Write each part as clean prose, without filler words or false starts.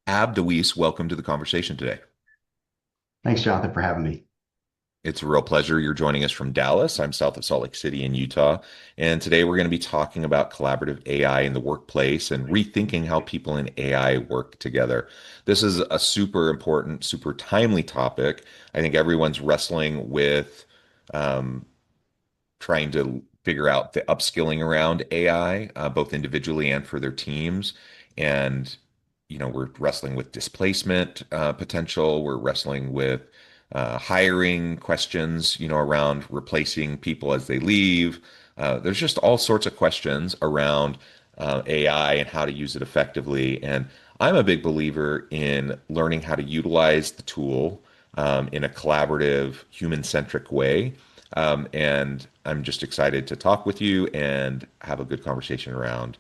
Ab DeWeese, welcome to the conversation today. Thanks, Jonathan, for having me. It's a real pleasure. You're joining us from Dallas. I'm south of Salt Lake City in Utah. And today we're going to be talking about collaborative AI in the workplace and rethinking how people in AI work together. This is a super important, super timely topic. I think everyone's wrestling with um, trying to figure out the upskilling around AI, both individually and for their teams. And, we're wrestling with displacement potential. We're wrestling with hiring questions, around replacing people as they leave. There's just all sorts of questions around AI and how to use it effectively. And I'm a big believer in learning how to utilize the tool in a collaborative, human-centric way. And I'm just excited to talk with you and have a good conversation around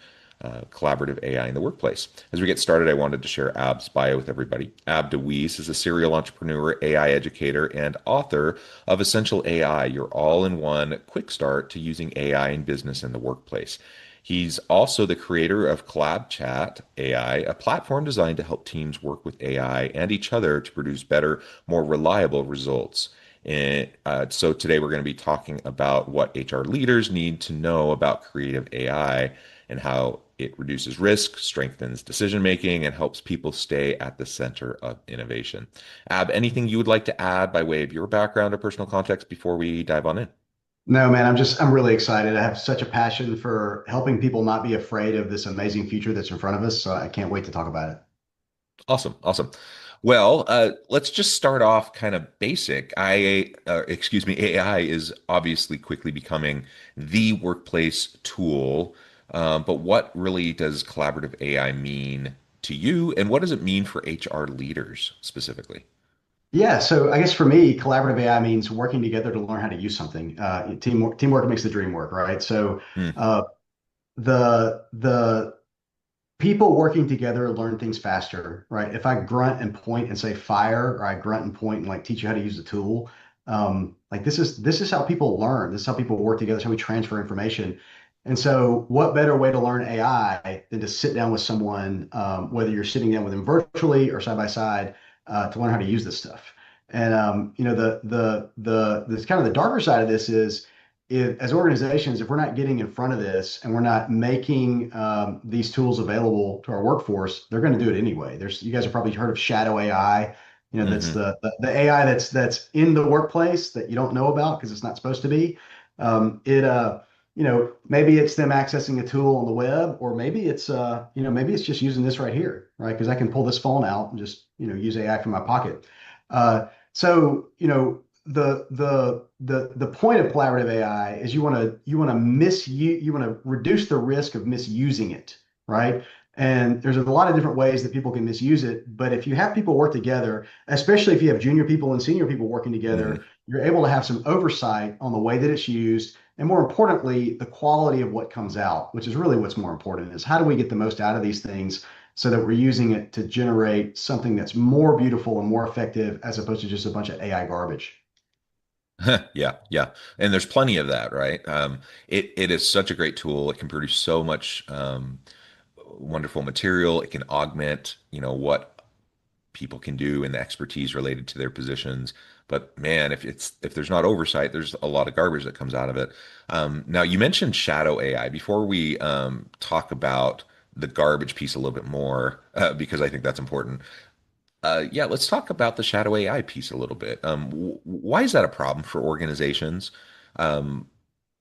collaborative AI in the workplace. As we get started, I wanted to share Ab's bio with everybody. Ab DeWeese is a serial entrepreneur, AI educator, and author of Essential AI, your all-in-one quick start to using AI in business and the workplace. He's also the creator of CollabChat AI, a platform designed to help teams work with AI and each other to produce better, more reliable results. And so today we're going to be talking about what HR leaders need to know about creative AI and how it reduces risk, strengthens decision making, and helps people stay at the center of innovation. Ab, anything you would like to add by way of your background or personal context before we dive on in? No, man, I'm really excited. I have such a passion for helping people not be afraid of this amazing future that's in front of us. So I can't wait to talk about it. Awesome, awesome. Well, let's just start off kind of basic. AI is obviously quickly becoming the workplace tool. But what really does collaborative AI mean to you, and what does it mean for HR leaders specifically? Yeah, so I guess for me, collaborative AI means working together to learn how to use something. Teamwork makes the dream work, right? So Hmm. uh, the people working together learn things faster, right? If I grunt and point and say fire, or I grunt and point and like teach you how to use the tool, like this is how people learn. This is how people work together. This is how we transfer information. And so, what better way to learn AI than to sit down with someone, whether you're sitting down with them virtually or side by side, to learn how to use this stuff. And the this kind of the darker side of this is if, as organizations, if we're not getting in front of this and we're not making these tools available to our workforce, they're going to do it anyway. You guys have probably heard of shadow AI. That's Hmm. the AI that's in the workplace that you don't know about because it's not supposed to be. It maybe it's them accessing a tool on the web, or maybe maybe it's just using this right here, right? Because I can pull this phone out and just use AI from my pocket. So the point of collaborative AI is you want to reduce the risk of misusing it, right? And there's a lot of different ways that people can misuse it, but if you have people work together, especially if you have junior people and senior people working together, Hmm. you're able to have some oversight on the way that it's used, and more importantly, the quality of what comes out, which is really what's more important, is how do we get the most out of these things so that we're using it to generate something that's more beautiful and more effective as opposed to just a bunch of AI garbage. Yeah, yeah. And there's plenty of that, right? It is such a great tool. It can produce so much wonderful material. It can augment, what people can do and the expertise related to their positions. But man, if there's not oversight, there's a lot of garbage that comes out of it. Now you mentioned shadow AI. Before we talk about the garbage piece a little bit more, because I think that's important. Yeah, let's talk about the shadow AI piece a little bit. Why is that a problem for organizations? Um,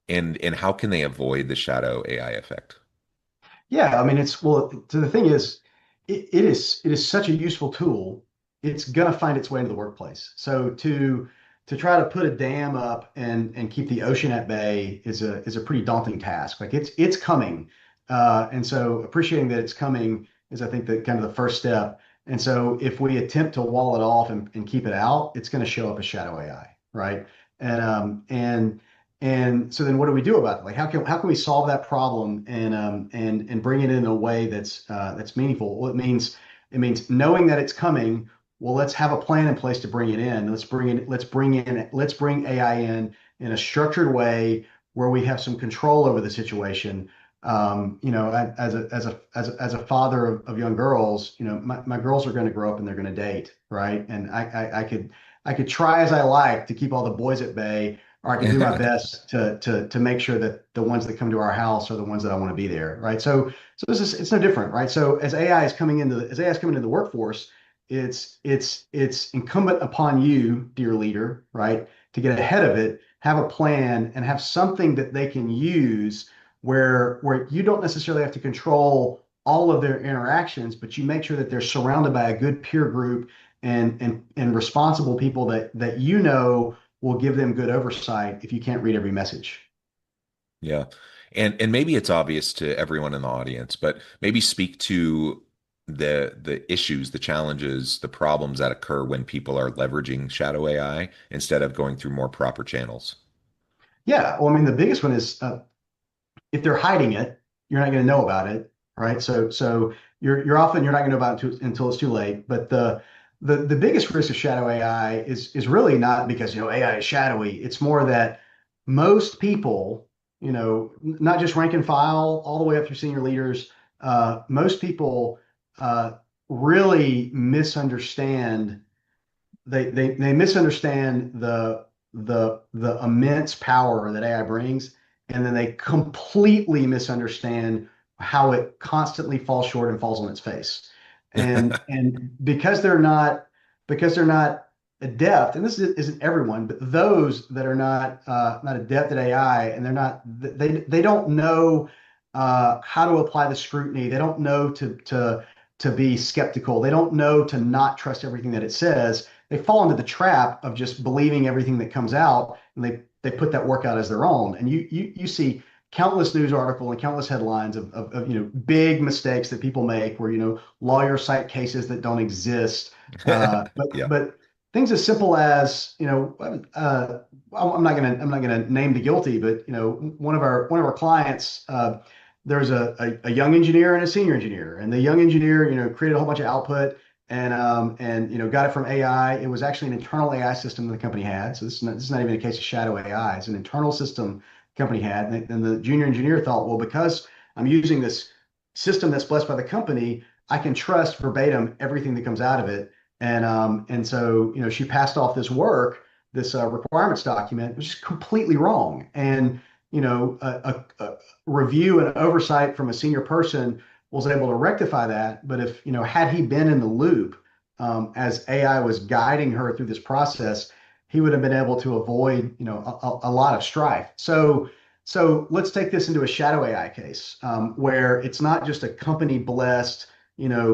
and how can they avoid the shadow AI effect? Yeah, I mean, so the thing is, it is such a useful tool. It's gonna find its way into the workplace. So to try to put a dam up and keep the ocean at bay is a pretty daunting task. Like it's coming, and so appreciating that it's coming is, I think, the kind of the first step. And so if we attempt to wall it off and keep it out, it's going to show up as shadow AI, right? And and so then what do we do about it? Like how can we solve that problem and bring it in a way that's meaningful? Well, it means knowing that it's coming. Well, let's have a plan in place to bring it in. Let's bring AI in a structured way where we have some control over the situation, As a father of young girls, my girls are going to grow up and they're going to date, right? And I could try as I like to keep all the boys at bay, or I can do my best to make sure that the ones that come to our house are the ones that I want to be there, right? So it's no different, right? So as AI is coming into the workforce, it's incumbent upon you, dear leader, right, to get ahead of it, have a plan, and have something that they can use where you don't necessarily have to control all of their interactions, but you make sure that they're surrounded by a good peer group and responsible people that will give them good oversight if you can't read every message. Yeah. And maybe it's obvious to everyone in the audience, but maybe speak to the issues, the challenges, the problems that occur when people are leveraging shadow AI instead of going through more proper channels. Yeah, well, I mean, the biggest one is if they're hiding it, you're not going to know about it, right? So you're not going to know about it until it's too late. But the biggest risk of shadow AI is really not because AI is shadowy. It's more that most people, not just rank and file all the way up through senior leaders, most people really misunderstand they misunderstand the immense power that AI brings, and then they completely misunderstand how it constantly falls short and falls on its face. And because they're not adept, and isn't everyone, but those that are not adept at AI, and they don't know how to apply the scrutiny. They don't know to be skeptical. They don't know to not trust everything that it says. They fall into the trap of just believing everything that comes out, and they put that work out as their own. And you see countless news article and countless headlines of big mistakes that people make where lawyers cite cases that don't exist. But Yeah. but things as simple as I'm not gonna name the guilty, but one of our clients, there's a young engineer and a senior engineer, and the young engineer created a whole bunch of output and got it from AI. It was actually an internal AI system that the company had. So this is not even a case of shadow AI. It's an internal system the company had. And the junior engineer thought, well, because I'm using this system that's blessed by the company, I can trust verbatim everything that comes out of it. And so she passed off this work, this requirements document, which is completely wrong. And a review and oversight from a senior person was able to rectify that. But if, had he been in the loop as AI was guiding her through this process, he would have been able to avoid, a lot of strife. So let's take this into a shadow AI case where it's not just a company blessed,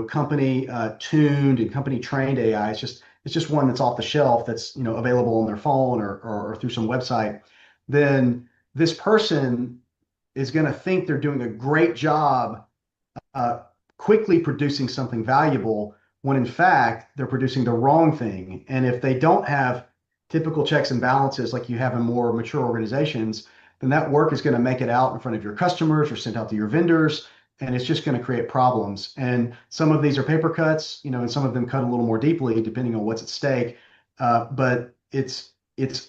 company tuned and company trained AI. It's just one that's off the shelf that's available on their phone or through some website. Then this person is going to think they're doing a great job uh, quickly producing something valuable when in fact they're producing the wrong thing. And if they don't have typical checks and balances like you have in more mature organizations, then that work is going to make it out in front of your customers or sent out to your vendors. And it's just going to create problems. And some of these are paper cuts, and some of them cut a little more deeply depending on what's at stake. But it's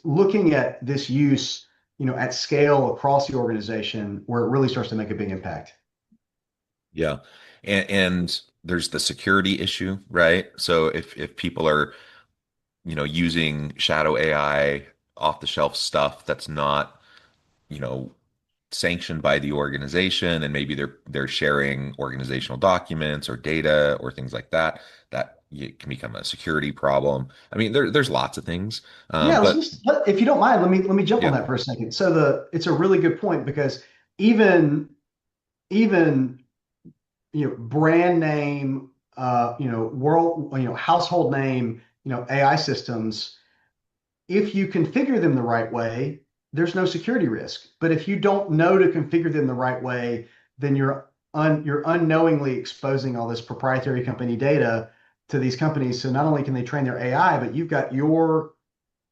looking at this use, at scale across the organization where it really starts to make a big impact. Yeah. And there's the security issue, right? So if people are, using shadow AI off the shelf stuff that's not, you know, sanctioned by the organization, and maybe they're sharing organizational documents or data or things like that, that can become a security problem. I mean, there's lots of things. Yeah, But if you don't mind, let me jump on yeah, that for a second. It's a really good point because even brand name, world, household name, AI systems, if you configure them the right way, there's no security risk. But if you don't know to configure them the right way, then you're unknowingly exposing all this proprietary company data to these companies. So not only can they train their AI, but you've got your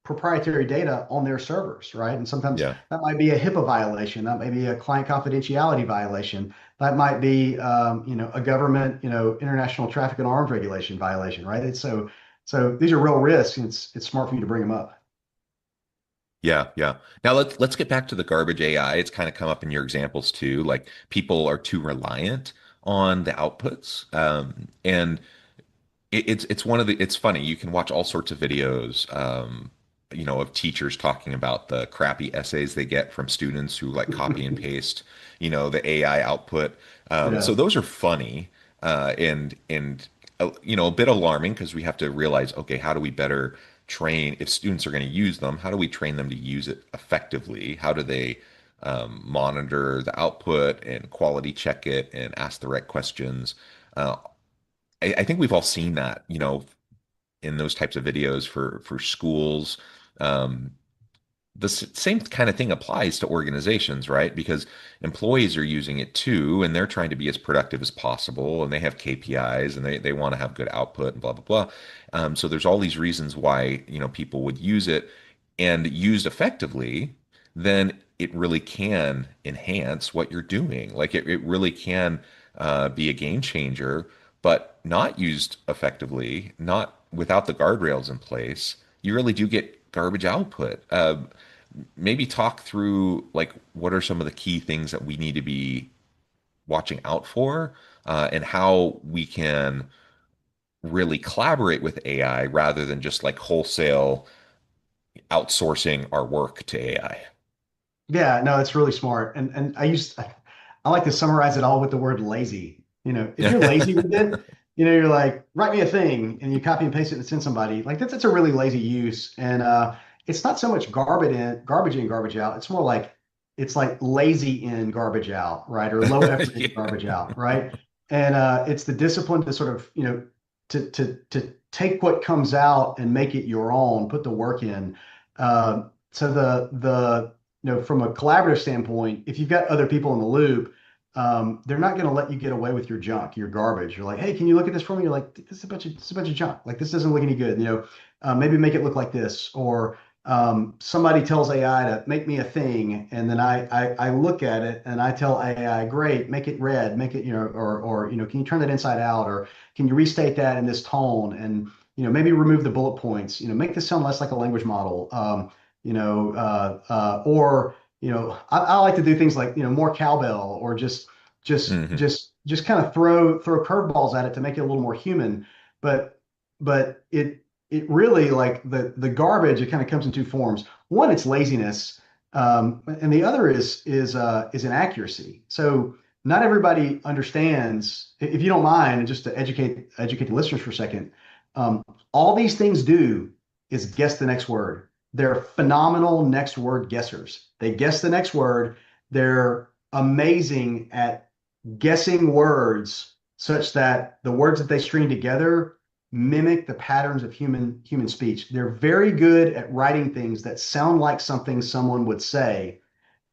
proprietary data on their servers, right? And sometimes yeah. that might be a HIPAA violation, that may be a client confidentiality violation, that might be a government, international traffic and arms regulation violation, right? So these are real risks, and it's smart for you to bring them up. Yeah, yeah. Now let's get back to the garbage AI. It's kind of come up in your examples too. Like people are too reliant on the outputs, and it's one of the it's funny. You can watch all sorts of videos, of teachers talking about the crappy essays they get from students who like copy and paste, the AI output. So Yeah. those are funny, and a bit alarming because we have to realize, okay, how do we better train if students are going to use them? How do we train them to use it effectively? How do they monitor the output and quality check it and ask the right questions? Uh, I think we've all seen that, in those types of videos for schools. Um, the same kind of thing applies to organizations, right? Because employees are using it too, and they're trying to be as productive as possible, and they have KPIs, and they want to have good output, and blah blah blah. So there's all these reasons why people would use it, and used effectively, then it really can enhance what you're doing. Like it really can be a game changer, but not used effectively, not without the guardrails in place, you really do get garbage output. Maybe talk through like what are some of the key things that we need to be watching out for, and how we can really collaborate with AI rather than just like wholesale outsourcing our work to AI. Yeah, no, it's really smart. And I like to summarize it all with the word lazy. If you're lazy with it, you're like, write me a thing and you copy and paste it and send somebody. Like that's a really lazy use. And it's not so much garbage in, garbage out. It's more like it's like lazy in, garbage out, right? Or low effort in, Yeah. garbage out, right? And it's the discipline to sort of, to take what comes out and make it your own, put the work in. So from a collaborative standpoint, if you've got other people in the loop, they're not going to let you get away with your junk, your garbage. You're like, hey, can you look at this for me? You're like, this is a bunch of junk. Like this doesn't look any good. Maybe make it look like this. Or somebody tells AI to make me a thing, and then I look at it and I tell AI, great, make it red, make it or can you turn that inside out, or can you restate that in this tone, and maybe remove the bullet points. Make this sound less like a language model. Or I like to do things like more cowbell, or Hmm. just kind of throw curveballs at it to make it a little more human. But it really, like the garbage, it kind of comes in two forms. One, it's laziness, and the other is inaccuracy. So not everybody understands. If you don't mind, and just to educate the listeners for a second, um, all these things do is guess the next word. They're phenomenal next word guessers. They guess the next word. They're amazing at guessing words such that the words that they string together mimic the patterns of human speech. They're very good at writing things that sound like something someone would say,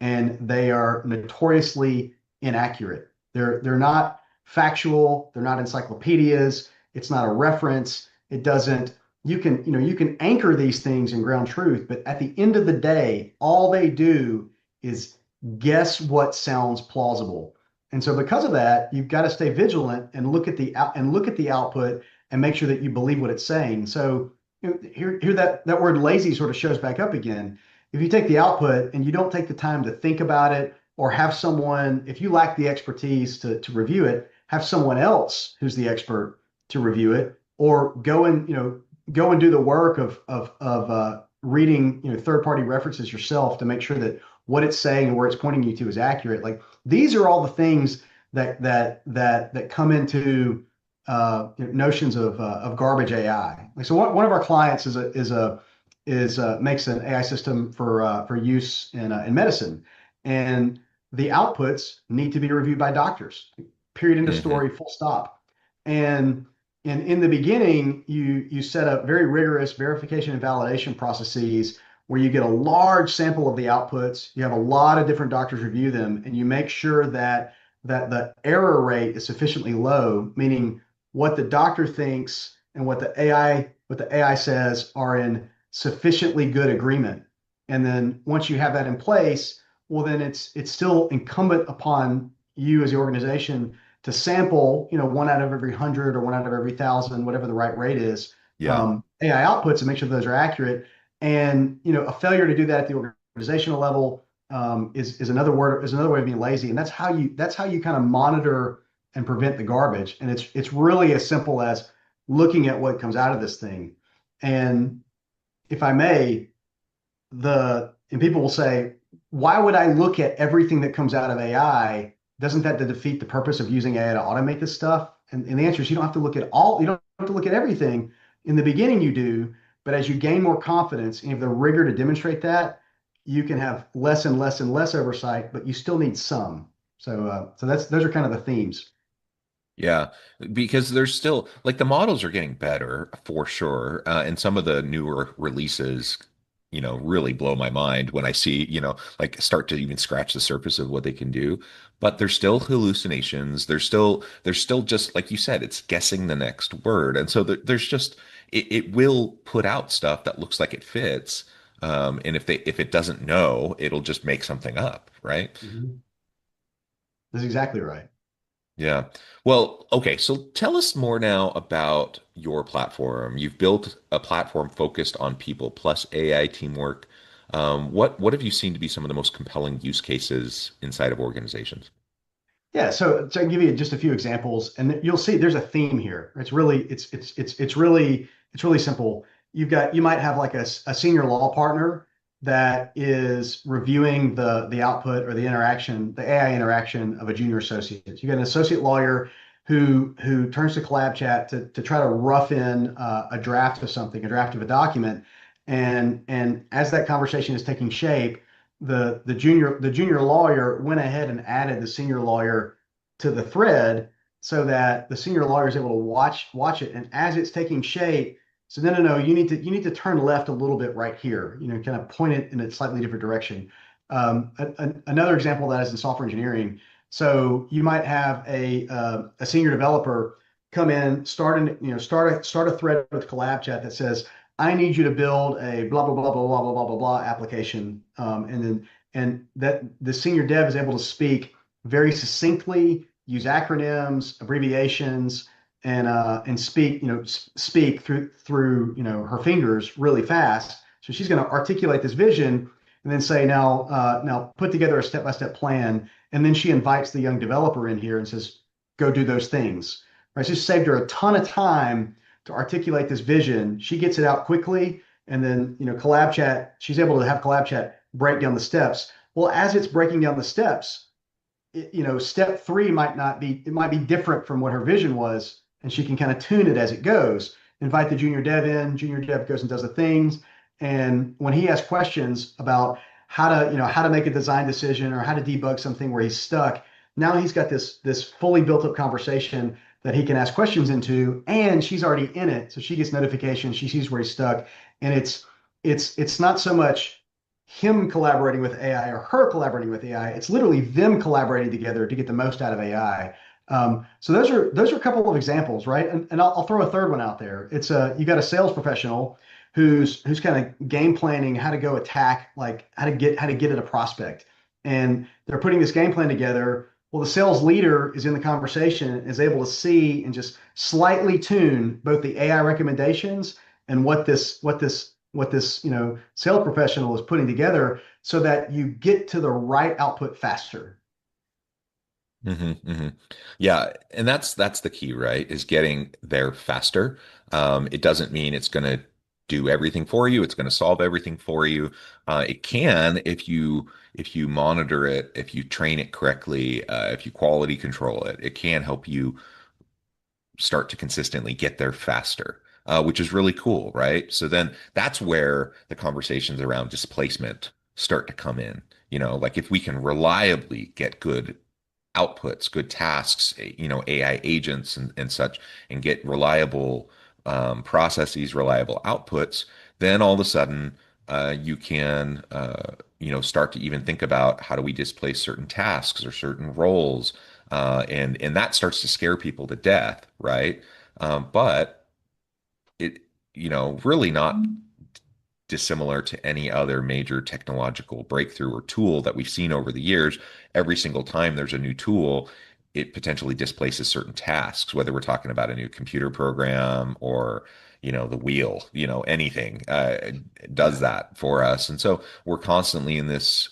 and they are notoriously inaccurate. They're not factual. They're not encyclopedias. It's not a reference. It doesn't. You can anchor these things in ground truth, but at the end of the day, all they do is guess what sounds plausible. And so because of that, you've got to stay vigilant and look at the output and make sure that you believe what it's saying. So here that word lazy sort of shows back up again. If you take the output and you don't take the time to think about it, or have someone, if you lack the expertise to review it, have someone else who's the expert to review it, or go and do the work of reading third party references yourself to make sure that what it's saying and where it's pointing you to is accurate. Like these are all the things that come into notions of garbage AI. Like so, one of our clients is makes an AI system for use in medicine, and the outputs need to be reviewed by doctors. Period. End of Hmm. story. Full stop. And in the beginning, you set up very rigorous verification and validation processes where you get a large sample of the outputs. You have a lot of different doctors review them, and you make sure that the error rate is sufficiently low, meaning what the doctor thinks and what the AI says are in sufficiently good agreement. And then once you have that in place, well, then it's still incumbent upon you as the organization to sample, one out of every 100 or one out of every 1,000, whatever the right rate is, Yeah. AI outputs, and make sure those are accurate. And a failure to do that at the organizational level is another way of being lazy. And that's how you kind of monitor and prevent the garbage. And it's really as simple as looking at what comes out of this thing. And if I may, and people will say, why would I look at everything that comes out of AI? Doesn't that defeat the purpose of using AI to automate this stuff? And the answer is you don't have to look at you don't have to look at everything. In the beginning, you do, but as you gain more confidence and you have the rigor to demonstrate that, you can have less and less and less oversight, but you still need some. So those are kind of the themes. Yeah, because there's still like the models are getting better for sure. And some of the newer releases, really blow my mind when I see, like start to even scratch the surface of what they can do. But there's still hallucinations. There's still just like you said, it's guessing the next word. And so there's just it will put out stuff that looks like it fits. And if it doesn't know, it'll just make something up, right? Mhm. That's exactly right. Yeah. Well, okay. So tell us more now about your platform. You've built a platform focused on people plus AI teamwork. What have you seen to be some of the most compelling use cases inside of organizations? Yeah, so I can give you just a few examples, and you'll see there's a theme here. It's really simple. You might have like a senior law partner that is reviewing the output or the AI interaction of a junior associate. You got an associate lawyer who turns to CollabChat to try to rough in a draft of something, a draft of a document, and as that conversation is taking shape the junior lawyer went ahead and added the senior lawyer to the thread so that the senior lawyer is able to watch it. And as it's taking shape, so no, you need to turn left a little bit right here, kind of point it in a slightly different direction. Another example of that is in software engineering. So you might have a senior developer come in, start a thread with CollabChat that says, I need you to build a blah blah blah blah blah blah blah blah blah application, and that the senior dev is able to speak very succinctly, use acronyms, abbreviations, and speak through her fingers really fast. So she's going to articulate this vision and then say, now put together a step-by-step plan. And then she invites the young developer in here and says, go do those things. Right? So she saved her a ton of time to articulate this vision. She gets it out quickly, and then she's able to have CollabChat break down the steps. Well, as it's breaking down the steps, step three might be different from what her vision was, and she can kind of tune it as it goes. Invite the junior dev in. Junior dev goes and does the things, and when he asks questions about how to make a design decision or how to debug something where he's stuck, now he's got this fully built up conversation that he can ask questions into, and she's already in it, so she gets notifications. She sees where he's stuck, and it's not so much him collaborating with AI or her collaborating with AI. It's literally them collaborating together to get the most out of AI. So those are a couple of examples, right? And I'll throw a third one out there. You got a sales professional who's kind of game planning how to go attack, like how to get at a prospect, and they're putting this game plan together. Well, the sales leader is in the conversation and is able to see and just slightly tune both the AI recommendations and what this sales professional is putting together so that you get to the right output faster. Hmm. Yeah, and that's the key, right? Is getting there faster. It doesn't mean it's going to do everything for you. It's going to solve everything for you. It can if you monitor it, if you train it correctly, if you quality control it. It can help you start to consistently get there faster, which is really cool, right? So then that's where the conversations around displacement start to come in. Like if we can reliably get good outputs, good tasks, AI agents and such, and get reliable processes, reliable outputs, then all of a sudden you can, start to even think about how do we displace certain tasks or certain roles, and that starts to scare people to death, right? But it, really not dissimilar to any other major technological breakthrough or tool that we've seen over the years. Every single time there's a new tool, it potentially displaces certain tasks, whether we're talking about a new computer program or, the wheel, anything, it does Yeah. that for us. And so we're constantly in this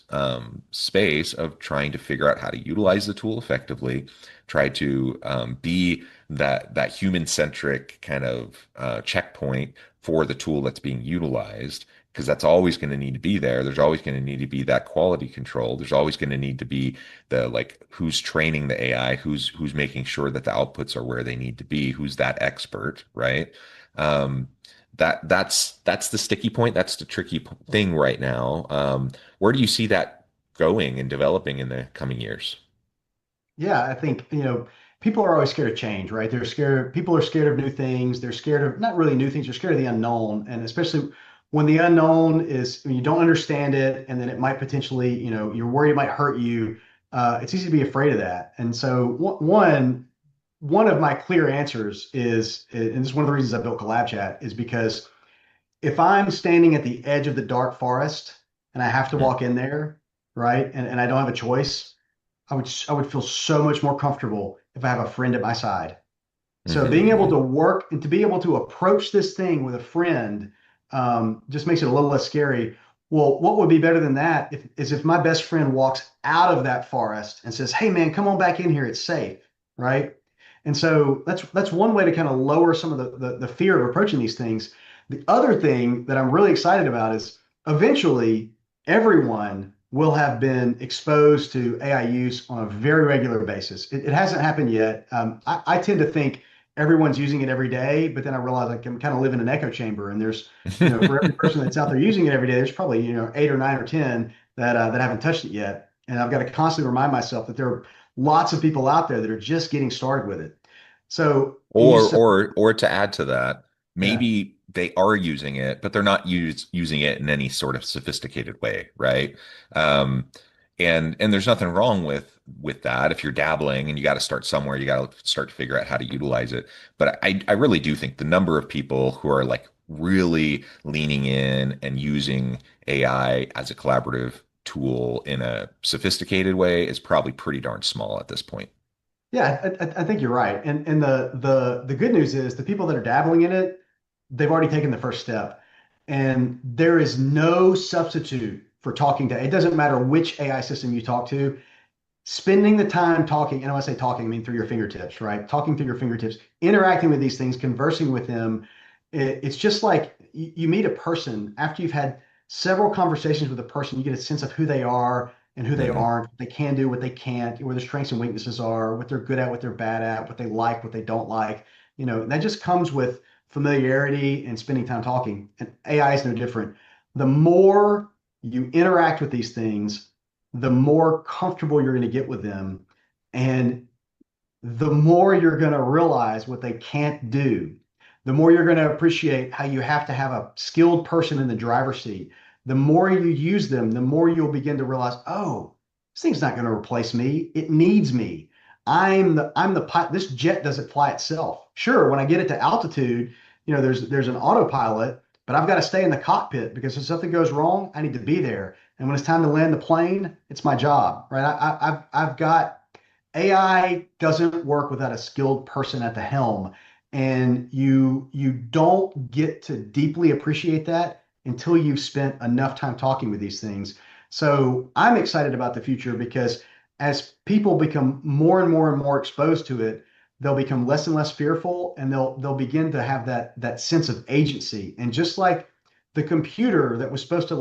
space of trying to figure out how to utilize the tool effectively, try to be that human-centric kind of checkpoint for the tool that's being utilized, because that's always going to need to be there. There's always going to need to be that quality control. There's always going to need to be the like who's training the AI, who's making sure that the outputs are where they need to be, who's that expert, right? Um, that's the sticky point. That's the thing right now. Where do you see that going and developing in the coming years? Yeah, I think, people are always scared of change, right? They're scared, people are scared of new things. They're scared of not really new things, they're scared of the unknown. And especially when the unknown is when you don't understand it, and then it might potentially, you're worried it might hurt you. It's easy to be afraid of that. And so one of my clear answers is, and this is one of the reasons I built CollabChat, is because if I'm standing at the edge of the dark forest and I have to Mm, walk in there, right, and I don't have a choice, I would feel so much more comfortable if I have a friend at my side. So being able to mhm, work and to be able to approach this thing with a friend, just makes it a little less scary. Well, what would be better than that is if my best friend walks out of that forest and says, "Hey, man, come on back in here. It's safe," right? And so that's one way to kind of lower some of the fear of approaching these things. The other thing that I'm really excited about is eventually everyone will have been exposed to AI use on a very regular basis. It hasn't happened yet. I tend to think everyone's using it every day, but then I realize I can kind of live in an echo chamber, and there's, for every mhm. person that's out there using it every day, there's probably, eight or nine or 10 that haven't touched it yet. And I've got to constantly remind myself that there are lots of people out there that are just getting started with it. So you Or said, or to add to that, yeah, maybe they are using it, but they're not using it in any sort of sophisticated way, right? Um, and there's nothing wrong with that. If you're dabbling and you got to start somewhere, you got to start to figure out how to utilize it. But I really do think the number of people who are like really leaning in and using AI as a collaborative tool in a sophisticated way is probably pretty darn small at this point. yeah, I think you're right. And the good news is the people that are dabbling in it, they've already taken the first step. And there is no substitute for talking to, it doesn't matter which AI system you talk to, spending the time talking, and when I say talking, I mean through your fingertips, right? Talking through your fingertips, interacting with these things, conversing with them. It's just like you meet a person after you've had several conversations with a person, you get a sense of who they are and who they Mhm. aren't, what they can do, what they can't, where their strengths and weaknesses are, what they're good at, what they're bad at, what they like, what they don't like. That just comes with familiarity and spending time talking. And AI is no different. The more you interact with these things, the more comfortable you're going to get with them. And the more you're going to realize what they can't do, the more you're going to appreciate how you have to have a skilled person in the driver's seat. The more you use them, the more you'll begin to realize, oh, this thing's not going to replace me. It needs me. I'm the pilot. This jet doesn't fly itself. Sure, when I get it to altitude, there's an autopilot, but I've got to stay in the cockpit because if something goes wrong, I need to be there. And when it's time to land the plane, it's my job, right? I've got AI doesn't work without a skilled person at the helm, and you don't get to deeply appreciate that until you've spent enough time talking with these things. So I'm excited about the future because as people become more and more and more exposed to it, they'll become less and less fearful, and they'll begin to have that sense of agency. And just like the computer that was supposed to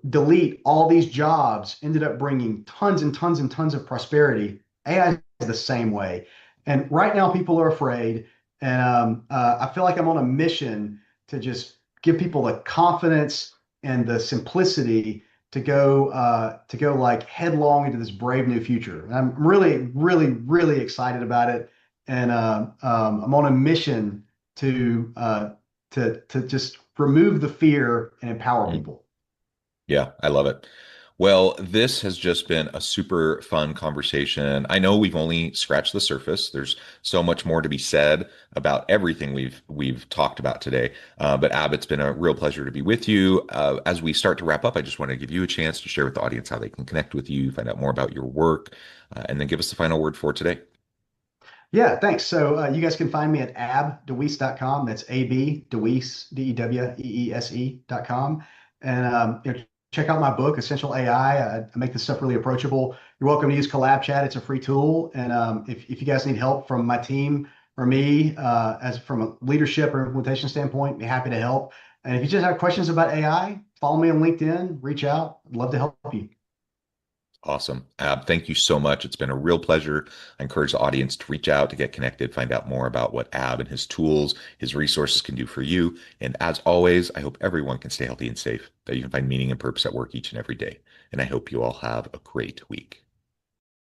delete all these jobs ended up bringing tons and tons and tons of prosperity. AI is the same way. And right now, people are afraid. And I feel like I'm on a mission to just give people the confidence and the simplicity to go like headlong into this brave new future. And I'm really, really, really excited about it. And I'm on a mission to to just remove the fear and empower Mm. people. Yeah, I love it. Well, this has just been a super fun conversation. I know we've only scratched the surface. There's so much more to be said about everything we've talked about today. But Ab, it's been a real pleasure to be with you. As we start to wrap up, I just want to give you a chance to share with the audience how they can connect with you, find out more about your work, and then give us the final word for today. Yeah, thanks. So you guys can find me at abdeweese.com. That's A-B, DeWeese, DEWEESE.com. And check out my book, Essential AI. I make this stuff really approachable. You're welcome to use CollabChat. It's a free tool. And if you guys need help from my team or me, as from a leadership or implementation standpoint, be happy to help. And if you just have questions about AI, follow me on LinkedIn, reach out. I'd love to help you. Awesome. Ab, thank you so much. It's been a real pleasure. I encourage the audience to reach out, to get connected, find out more about what Ab and his tools, his resources can do for you. And as always, I hope everyone can stay healthy and safe, that you can find meaning and purpose at work each and every day. And I hope you all have a great week.